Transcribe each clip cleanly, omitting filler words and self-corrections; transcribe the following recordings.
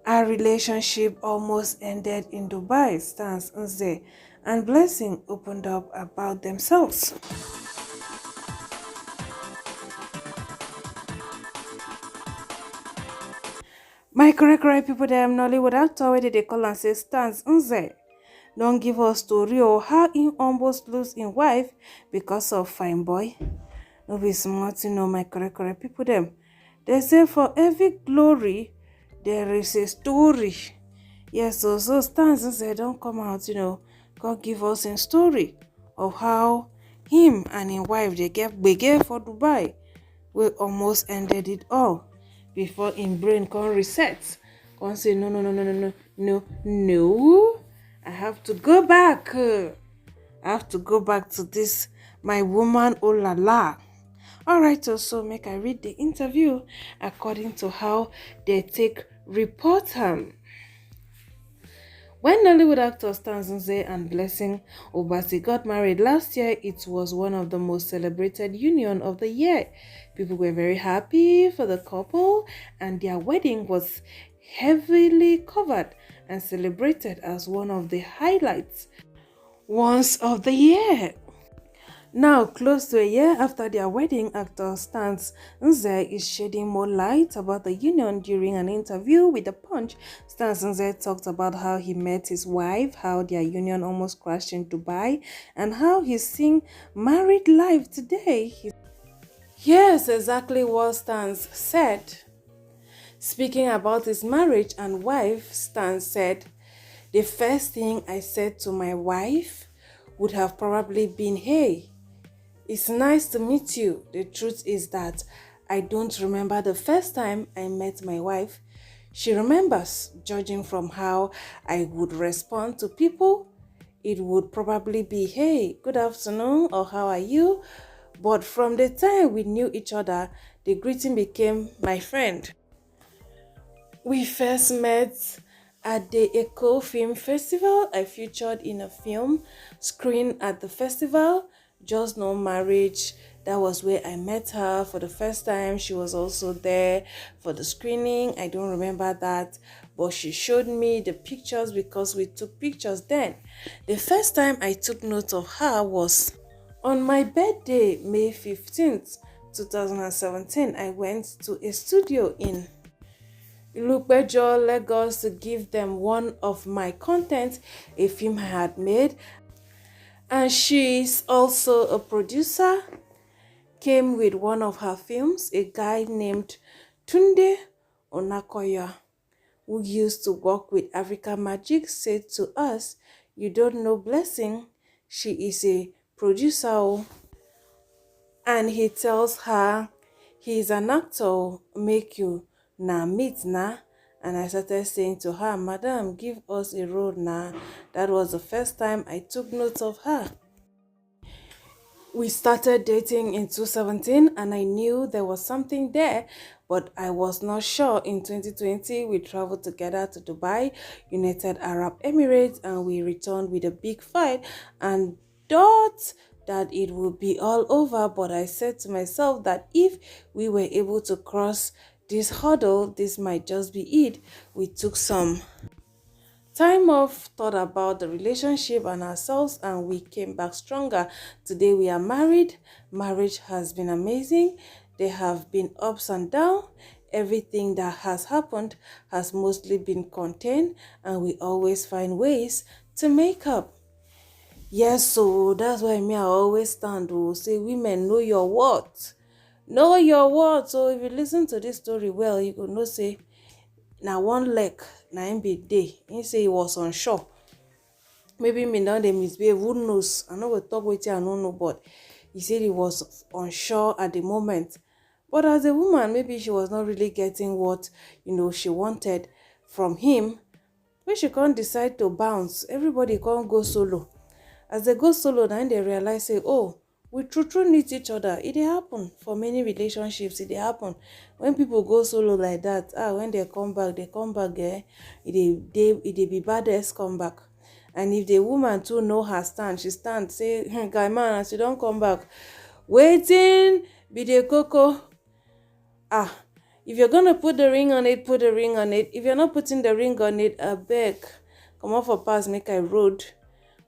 Our relationship almost ended in Dubai.Stanz and Blessing opened up about themselves. My correct people dem Nollywood actor wey they call and say Stanz don't give us story or how he almost lose his wife because of fine boy. No be small thing o, my correct people dem. They say for every glory there is a story. Yes, so Stanz don't come out, God give us a story of how him and his wife they get gbege for Dubai. We almost ended it all before in brain can reset. Can say no. I have to go back. I have to go back to this my woman, oh la la. Alright, so make I read the interview according to how they take report him. When Nollywood actors Stanz and Blessing Obasi got married last year, it was one of the most celebrated union of the year. People were very happy for the couple and their wedding was heavily covered and celebrated as one of the highlights once of the year. Now, close to a year after their wedding, actor Stanz is shedding more light about the union during an interview with The Punch. Stanz talked about how he met his wife, how their union almost crashed in Dubai, and how he's seeing married life today. Here's exactly what Stanz said. Speaking about his marriage and wife, Stanz said, "The first thing I said to my wife would have probably been, hey, it's nice to meet you. The truth is that I don't remember the first time I met my wife. She remembers, judging from how I would respond to people. It would probably be, hey, good afternoon, or how are you? But from the time we knew each other, the greeting became my friend." We first met at the Eco Film Festival. I featured in a film screened at the festival. Just No Marriage. That was where I met her for the first time. She was also there for the screening. I don't remember that, but she showed me the pictures because we took pictures then. The first time I took note of her was on my birthday, May 15th, 2017. I went to a studio in Ilupejo, Lagos to give them one of my content, a film I had made. And she's also a producer. Came with one of her films, a guy named Tunde Onakoya, who used to work with Africa Magic, said to us, "You don't know Blessing, she is a producer." And he tells her, "He's an actor, make you na meet na." And I started saying to her, "Madam, give us a role now." That was the first time I took note of her. We started dating in 2017 and I knew there was something there, but I was not sure. In 2020, we traveled together to Dubai, United Arab Emirates, and we returned with a big fight and thought that it would be all over. But I said to myself that if we were able to cross this hurdle, this might just be it. We took some time off, thought about the relationship and ourselves, and we came back stronger. Today we are married. Marriage has been amazing. There have been ups and downs. Everything that has happened has mostly been contained, and we always find ways to make up. Yes, so that's why me I always stand to say, women, know your worth. Know your worth. So if you listen to this story well, you go know say na one leg na him be dey. He say he was on shore. Maybe me now dey misbehave, who knows? I no go talk wetin I no know, but he said he was on shore at the moment. But as a woman, maybe she was not really getting what she wanted from him. When she can't decide to bounce, everybody can't go solo. As they go solo, then they realize, say, oh, we true need each other. It dey happen for many relationships. It dey happen when people go solo like that. When they come back, it dey be baddest come back. And if the woman too know her stand, she stand say, guy man, as you don't come back, waiting be the coco. If you're gonna put the ring on it, put the ring on it. If you're not putting the ring on it, abeg, comot for pass make I road.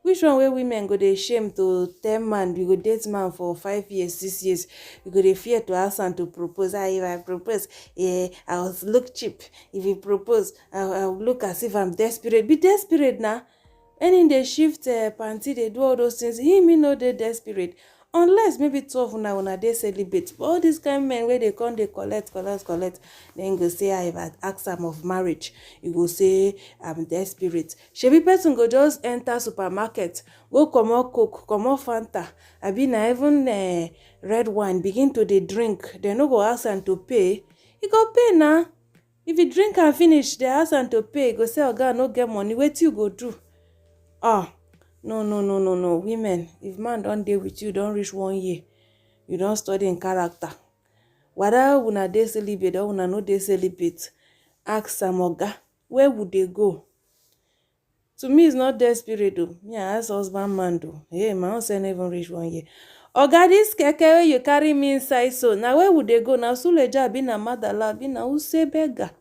Which one wey women go dey shame to tell man we go date man for 5 years, 6 years, we go dey fear to ask am to propose? If I propose, I will look cheap. If he propose, I will look as if I'm desperate. Be desperate na. When him dey shift panty, dey do all those things, him no dey desperate. Unless maybe 12 una dey celibate. But all these kind men wey dey come dey collect, then go say, if I ask am of marriage, you go say I'm desperate. Shebi person go just enter supermarket, go comot coke, comot fanta, abi na even red wine, begin to dey drink. Dem no go ask am to pay. He go pay na. If he drink am finish, dey ask am to pay, he go say, oga, I no get money. Wetin you go do? No. Women, if man don dey with you, don reach 1 year, you don study in character. Whether una dey celibate or una no dey celibate, ask am, oga, where would they go? To me, it's not desperate though. Me, I ask husband man though. Hey, my own son even reach 1 year. Oga, this keke wey you carry me inside, so now where would they go? Now Suleja be na Madala, be na Use beggar.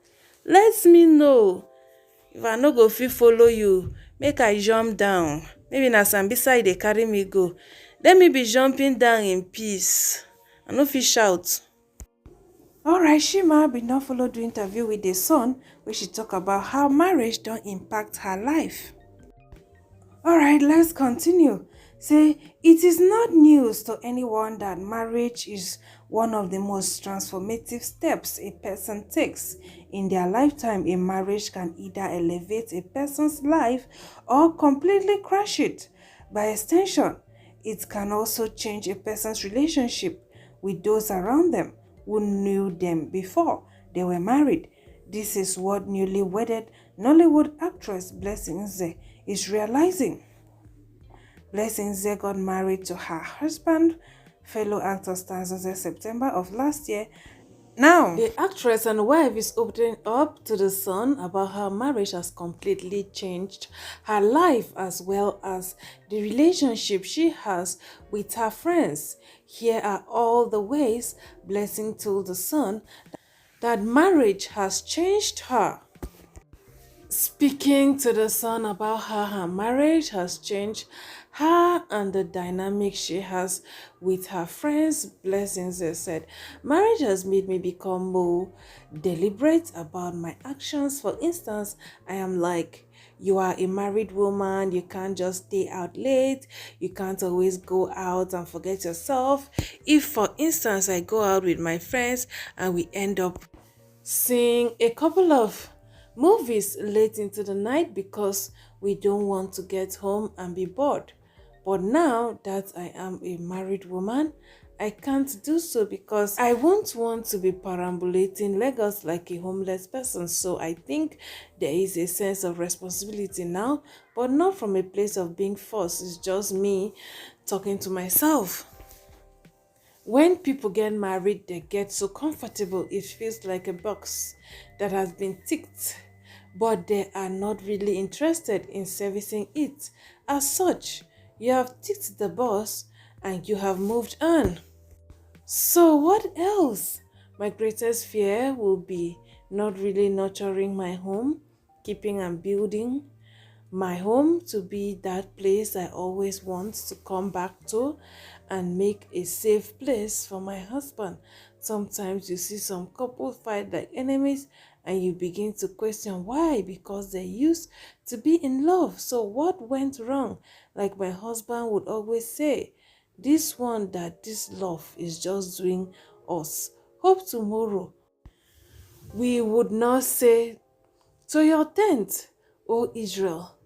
Let me know. If I no go fit follow you, make I jump down. Maybe na Sambisa dey carry me go. Let me be jumping down in peace. I no fit shout. Alright, Shima bin don follow do interview with the Sun, where she talk about how marriage don impact her life. Alright, let's continue. Say, it is not news to anyone that marriage is one of the most transformative steps a person takes. In their lifetime, a marriage can either elevate a person's life or completely crush it. By extension, it can also change a person's relationship with those around them who knew them before they were married. This is what newly wedded Nollywood actress Blessing Nze is realizing. Blessing Nze got married to her husband, fellow actor Stanz in September of last year. Now, the actress and wife is opening up to the Sun about how marriage has completely changed her life as well as the relationship she has with her friends. Here are all the ways Blessing told the Sun that marriage has changed her. Speaking to the Sun about how her marriage has changed her and the dynamic she has with her friends, Blessing said, marriage has made me become more deliberate about my actions. For instance, I am like, you are a married woman, you can't just stay out late, you can't always go out and forget yourself. If, for instance, I go out with my friends and we end up seeing a couple of movies late into the night because we don't want to get home and be bored. But now that I am a married woman, I can't do so because I won't want to be perambulating Lagos like a homeless person. So I think there is a sense of responsibility now, but not from a place of being forced. It's just me talking to myself. When people get married, they get so comfortable, it feels like a box that has been ticked, but they are not really interested in servicing it. As such, you have ticked the box and you have moved on. So what else? My greatest fear will be not really nurturing my home, keeping and building my home to be that place I always want to come back to and make a safe place for my husband. Sometimes you see some couples fight like enemies and you begin to question why, because they used to be in love. So what went wrong? Like my husband would always say, this love is just doing us. Hope tomorrow we would not say, to your tent, O Israel.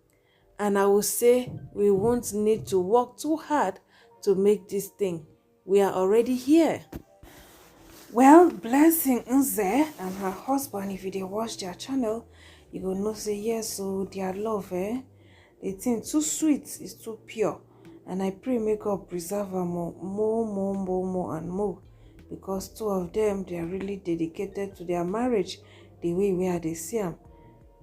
And I will say, we won't need to work too hard to make this thing. We are already here. Well, Blessing Nze and her husband, if you dey watch their channel, you go know say yes, so their love, the thing too sweet, is too pure. And I pray may God preserve them more and more. Because two of them, they are really dedicated to their marriage the way we are they see them.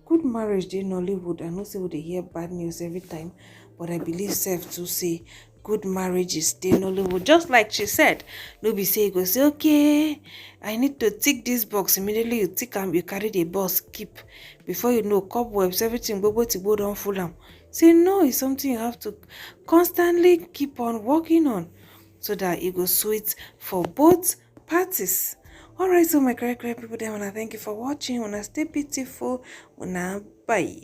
Good marriage dey Nollywood. I know say we dey hear bad news every time, but I believe self to say good marriages dey Nollywood. Just like she said, no be say you go say, okay, I need to tick this box. Immediately you tick am, you carry the box keep. Before you know, cobwebs, everything gbogbo tigbo don full am. Say no, it's something you have to constantly keep on working on so that it go sweet for both parties. Alright, so my correct people, then wanna thank you for watching. Wanna stay beautiful. Wanna bye.